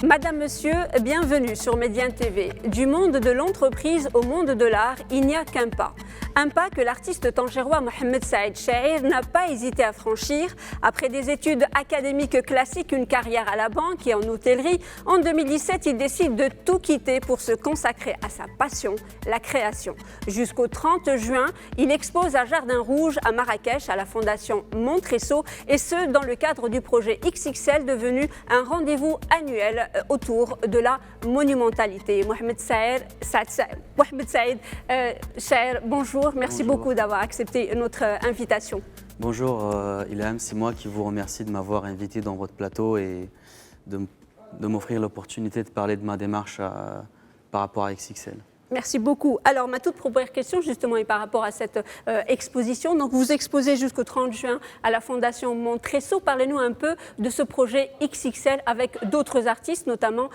Madame, Monsieur, bienvenue sur Médiane TV. Du monde de l'entreprise au monde de l'art, il n'y a qu'un pas. Un pas que l'artiste tangérois Mohamed Saïd Chahir n'a pas hésité à franchir. Après des études académiques classiques, une carrière à la banque et en hôtellerie, en 2017, il décide de tout quitter pour se consacrer à sa passion, la création. Jusqu'au 30 juin, il expose à Jardin Rouge, à Marrakech, à la Fondation Montresson, et ce, dans le cadre du projet XXL, devenu un rendez-vous annuel autour de la monumentalité. Mohamed Saïd Chahir, bonjour. Merci beaucoup d'avoir accepté notre invitation. Bonjour Ilham, c'est moi qui vous remercie de m'avoir invité dans votre plateau et de m'offrir l'opportunité de parler de ma démarche par rapport à XXL. Merci beaucoup. Alors, ma toute première question, justement, est par rapport à cette exposition. Donc, vous exposez jusqu'au 30 juin à la Fondation Montresson. Parlez-nous un peu de ce projet XXL avec d'autres artistes, notamment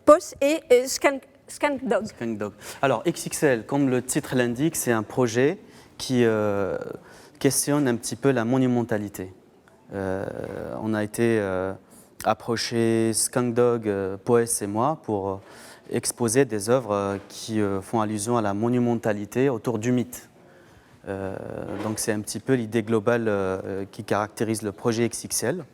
Post et Skunk Dog. Skunk Dog. Alors, XXL, comme le titre l'indique, c'est un projet qui questionne un petit peu la monumentalité. On a été approché, Skunk Dog, Poes et moi, pour exposer des œuvres qui font allusion à la monumentalité autour du mythe. Donc c'est un petit peu l'idée globale qui caractérise le projet XXL.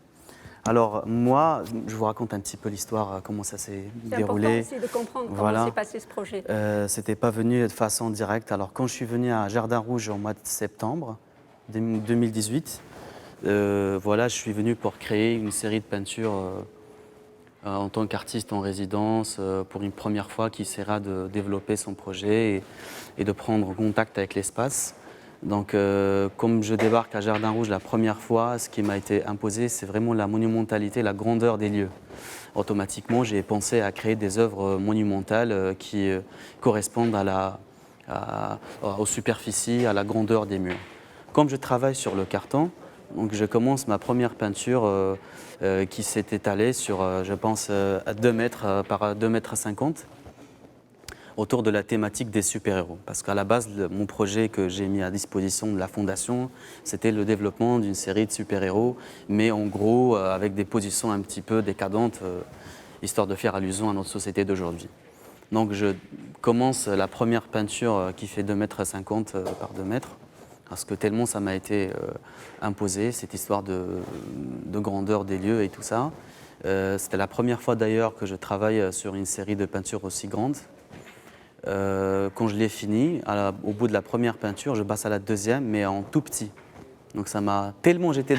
Alors moi, je vous raconte un petit peu l'histoire, comment ça s'est déroulé. C'est important aussi de comprendre comment s'est passé ce projet. C'était pas venu de façon directe. Alors quand je suis venu à Jardin Rouge au mois de septembre 2018, voilà, je suis venu pour créer une série de peintures en tant qu'artiste en résidence, pour une première fois qui essaiera de développer son projet et de prendre contact avec l'espace. Donc comme je débarque à Jardin Rouge la première fois, ce qui m'a été imposé, c'est vraiment la monumentalité, la grandeur des lieux. Automatiquement, j'ai pensé à créer des œuvres monumentales qui correspondent aux superficies, à la grandeur des murs. Comme je travaille sur le carton, donc je commence ma première peinture qui s'est étalée sur, je pense, 2 mètres par 2,50 mètres autour de la thématique des super-héros. Parce qu'à la base, mon projet que j'ai mis à disposition de la Fondation, c'était le développement d'une série de super-héros, mais en gros, avec des positions un petit peu décadentes, histoire de faire allusion à notre société d'aujourd'hui. Donc je commence la première peinture qui fait 2,50 mètres par 2 mètres, parce que tellement ça m'a été imposé, cette histoire de grandeur des lieux et tout ça. C'était la première fois d'ailleurs que je travaille sur une série de peintures aussi grandes. Quand je l'ai fini, au bout de la première peinture, je passe à la deuxième, mais en tout petit. Donc ça m'a tellement j'étais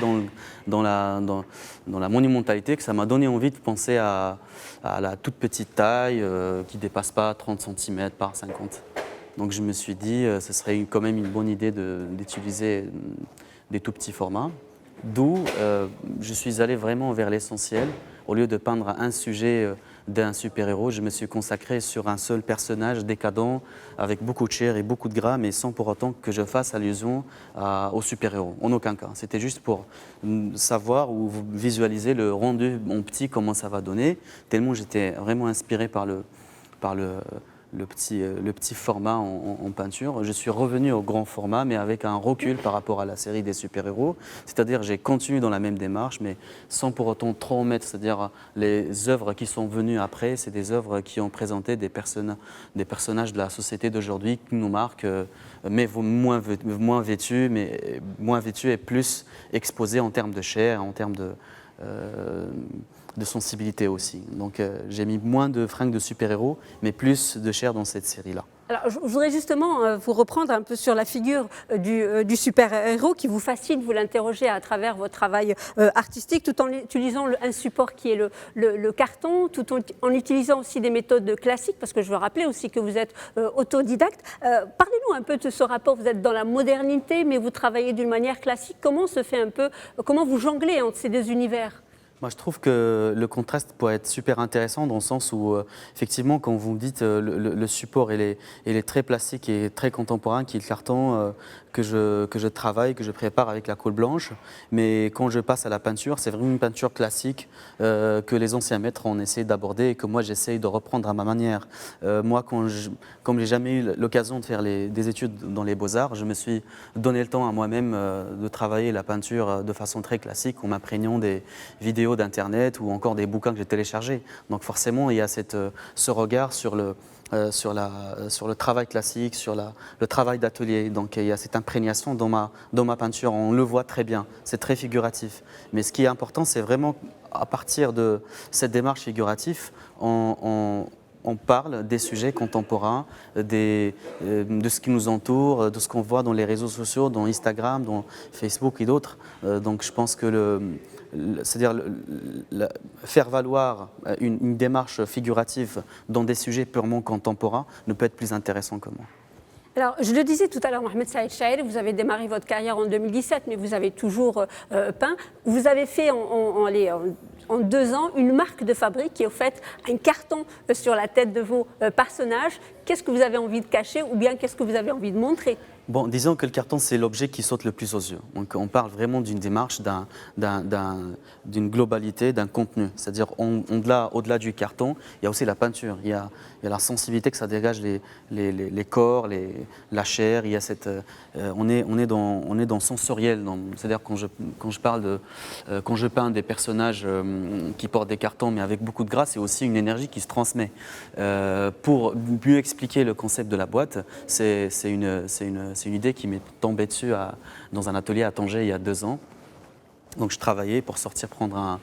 dans la monumentalité que ça m'a donné envie de penser à la toute petite taille qui ne dépasse pas 30 cm par 50. Donc je me suis dit ce serait quand même une bonne idée d'utiliser des tout petits formats. D'où je suis allé vraiment vers l'essentiel. Au lieu de peindre un sujet d'un super-héros, je me suis consacré sur un seul personnage décadent, avec beaucoup de chair et beaucoup de gras, mais sans pour autant que je fasse allusion au super-héros, en aucun cas. C'était juste pour savoir ou visualiser le rendu en petit, comment ça va donner, tellement j'étais vraiment inspiré par le petit format en peinture. Je suis revenu au grand format, mais avec un recul par rapport à la série des super-héros. C'est-à-dire j'ai continué dans la même démarche, mais sans pour autant trop mettre, c'est-à-dire les œuvres qui sont venues après, c'est des œuvres qui ont présenté des personnages de la société d'aujourd'hui qui nous marquent, mais moins vêtus et plus exposés en termes de chair, en termes de sensibilité aussi. Donc j'ai mis moins de fringues de super-héros, mais plus de chair dans cette série-là. Alors, je voudrais justement vous reprendre un peu sur la figure du super-héros qui vous fascine, vous l'interrogez à travers votre travail artistique, tout en utilisant un support qui est le carton, tout en utilisant aussi des méthodes classiques, parce que je veux rappeler aussi que vous êtes autodidacte. Parlez-nous un peu de ce rapport, vous êtes dans la modernité, mais vous travaillez d'une manière classique. Comment se fait un peu, comment vous jonglez entre ces deux univers ? Moi, je trouve que le contraste peut être super intéressant dans le sens où, effectivement, quand vous me dites le support, il est très plastique et très contemporain, qui est le carton que je travaille, que je prépare avec la colle blanche. Mais quand je passe à la peinture, c'est vraiment une peinture classique que les anciens maîtres ont essayé d'aborder et que moi, j'essaye de reprendre à ma manière. Moi, comme je n'ai jamais eu l'occasion de faire des études dans les beaux-arts, je me suis donné le temps à moi-même de travailler la peinture de façon très classique en m'imprégnant des vidéos vidéos d'Internet ou encore des bouquins que j'ai téléchargés. Donc forcément, il y a ce regard sur le travail classique, sur le travail d'atelier. Donc il y a cette imprégnation dans ma peinture. On le voit très bien, c'est très figuratif. Mais ce qui est important, c'est vraiment à partir de cette démarche figurative, on parle des sujets contemporains, de ce qui nous entoure, de ce qu'on voit dans les réseaux sociaux, dans Instagram, dans Facebook et d'autres. Donc je pense que c'est-à-dire faire valoir une démarche figurative dans des sujets purement contemporains ne peut être plus intéressant que moi. Alors, je le disais tout à l'heure, Mohamed Saïd Chahir, vous avez démarré votre carrière en 2017, mais vous avez toujours peint. Vous avez fait en 2 ans une marque de fabrique qui est au fait un carton sur la tête de vos personnages. Qu'est-ce que vous avez envie de cacher ou bien qu'est-ce que vous avez envie de montrer ? Bon, disons que le carton, c'est l'objet qui saute le plus aux yeux. Donc, on parle vraiment d'une démarche, d'une globalité, d'un contenu. C'est-à-dire, au-delà du carton, il y a aussi la peinture. Il y a la sensibilité que ça dégage les corps, la chair. Il y a on est dans sensoriel. C'est-à-dire, quand je peins des personnages qui portent des cartons, mais avec beaucoup de gras, c'est aussi une énergie qui se transmet. Pour mieux expliquer le concept de la boîte, c'est une idée qui m'est tombée dessus dans un atelier à Tanger il y a 2 ans. Donc je travaillais pour sortir prendre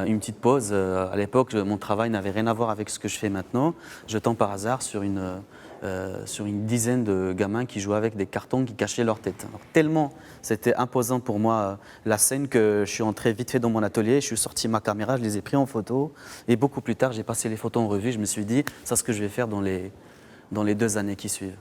une petite pause. À l'époque, mon travail n'avait rien à voir avec ce que je fais maintenant. Je tombe par hasard sur une dizaine de gamins qui jouaient avec des cartons qui cachaient leur tête. Alors, tellement c'était imposant pour moi la scène que je suis entré vite fait dans mon atelier, je suis sorti ma caméra, je les ai pris en photo et beaucoup plus tard j'ai passé les photos en revue. Je me suis dit, c'est ce que je vais faire dans les 2 années qui suivent.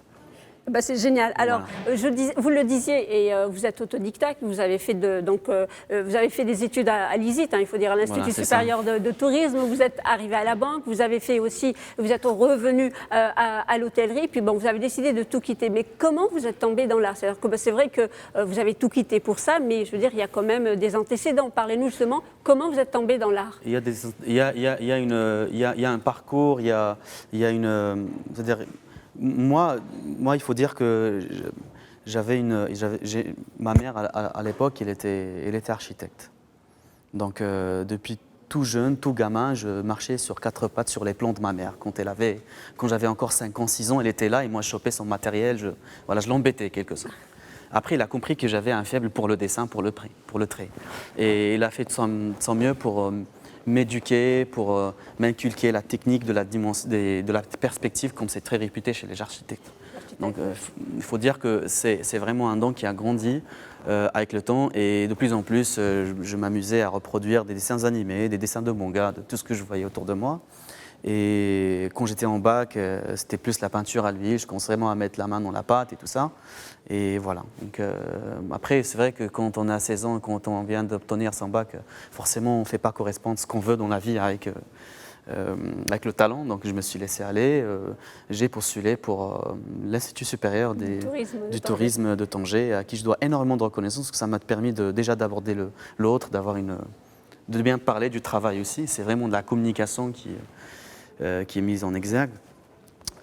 Bah c'est génial. Alors, voilà. Vous le disiez, et vous êtes autodidacte, vous avez fait vous avez fait des études à l'ISIT, il faut dire, à l'Institut supérieur de tourisme, vous êtes arrivé à la banque, vous avez fait aussi, vous êtes revenu à l'hôtellerie, puis bon, vous avez décidé de tout quitter. Mais comment vous êtes tombé dans l'art ? C'est-à-dire que c'est vrai que vous avez tout quitté pour ça, mais je veux dire, il y a quand même des antécédents. Parlez-nous justement, comment vous êtes tombé dans l'art ? Il y a un parcours, il y a une... c'est-à-dire, Moi, il faut dire que ma mère, à l'époque, elle était architecte. Donc, depuis tout jeune, tout gamin, je marchais sur 4 pattes sur les plans de ma mère. Quand j'avais encore 5 ans, 6 ans, elle était là et moi, je chopais son matériel. Je l'embêtais, quelque sorte. Après, il a compris que j'avais un faible pour le dessin, pour le trait. Et il a fait de son mieux pour m'éduquer, pour m'inculquer la technique de la perspective, comme c'est très réputé chez les architectes. Donc il faut dire que c'est vraiment un don qui a grandi avec le temps et de plus en plus je m'amusais à reproduire des dessins animés, des dessins de manga, de tout ce que je voyais autour de moi. Et quand j'étais en bac, c'était plus la peinture à l'huile, je commençais vraiment à mettre la main dans la pâte et tout ça. Et voilà. Donc, après, c'est vrai que quand on a 16 ans, quand on vient d'obtenir son bac, forcément, on ne fait pas correspondre ce qu'on veut dans la vie avec le talent. Donc, je me suis laissé aller. J'ai postulé pour l'Institut supérieur du tourisme de Tanger, à qui je dois énormément de reconnaissance, parce que ça m'a permis déjà d'aborder l'autre, de bien parler du travail aussi. C'est vraiment de la communication qui est mise en exergue.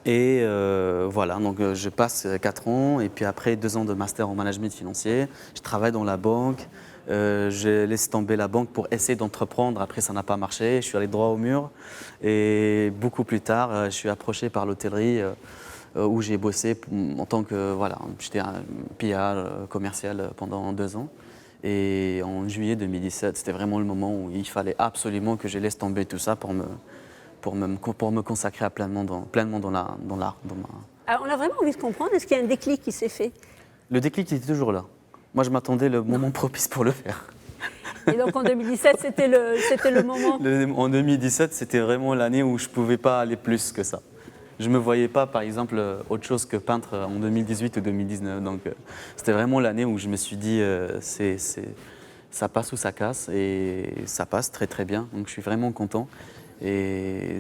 Et voilà, donc je passe 4 ans et puis après 2 ans de master en management financier, je travaille dans la banque, j'ai laissé tomber la banque pour essayer d'entreprendre, après ça n'a pas marché, je suis allé droit au mur et beaucoup plus tard, je suis approché par l'hôtellerie où j'ai bossé en tant que, j'étais un PR commercial pendant 2 ans. Et en juillet 2017, c'était vraiment le moment où il fallait absolument que je laisse tomber tout ça pour me consacrer pleinement dans l'art. Alors, on a vraiment envie de comprendre, est-ce qu'il y a un déclic qui s'est fait ? Le déclic était toujours là. Moi, je m'attendais le moment propice pour le faire. Et donc en 2017, c'était le moment ? En 2017, c'était vraiment l'année où je ne pouvais pas aller plus que ça. Je ne me voyais pas, par exemple, autre chose que peintre en 2018 ou 2019. Donc, c'était vraiment l'année où je me suis dit, ça passe ou ça casse. Et ça passe très, très bien. Donc, je suis vraiment content. Et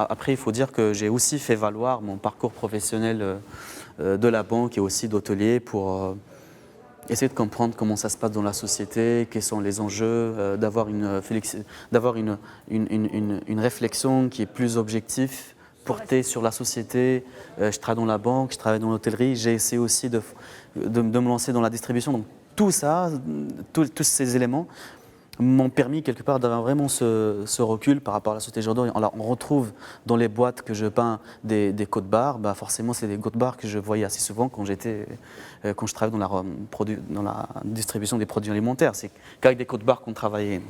après, il faut dire que j'ai aussi fait valoir mon parcours professionnel de la banque et aussi d'hôtelier pour essayer de comprendre comment ça se passe dans la société, quels sont les enjeux, d'avoir une réflexion qui est plus objective, portée sur la société. Je travaille dans la banque, je travaille dans l'hôtellerie, j'ai essayé aussi de me lancer dans la distribution. Donc tout ça, tous ces éléments m'ont permis quelque part d'avoir vraiment ce recul par rapport à la société aujourd'hui. On retrouve dans les boîtes que je peins des codes-barres, bah forcément c'est des codes-barres que je voyais assez souvent quand je travaillais dans la distribution des produits alimentaires. C'est qu'avec des codes-barres qu'on travaillait.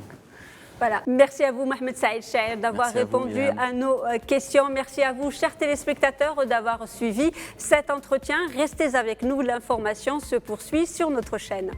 Voilà. Merci à vous, Mohamed Saïd Chahir, d'avoir répondu à nos questions. Merci à vous, chers téléspectateurs, d'avoir suivi cet entretien. Restez avec nous, l'information se poursuit sur notre chaîne.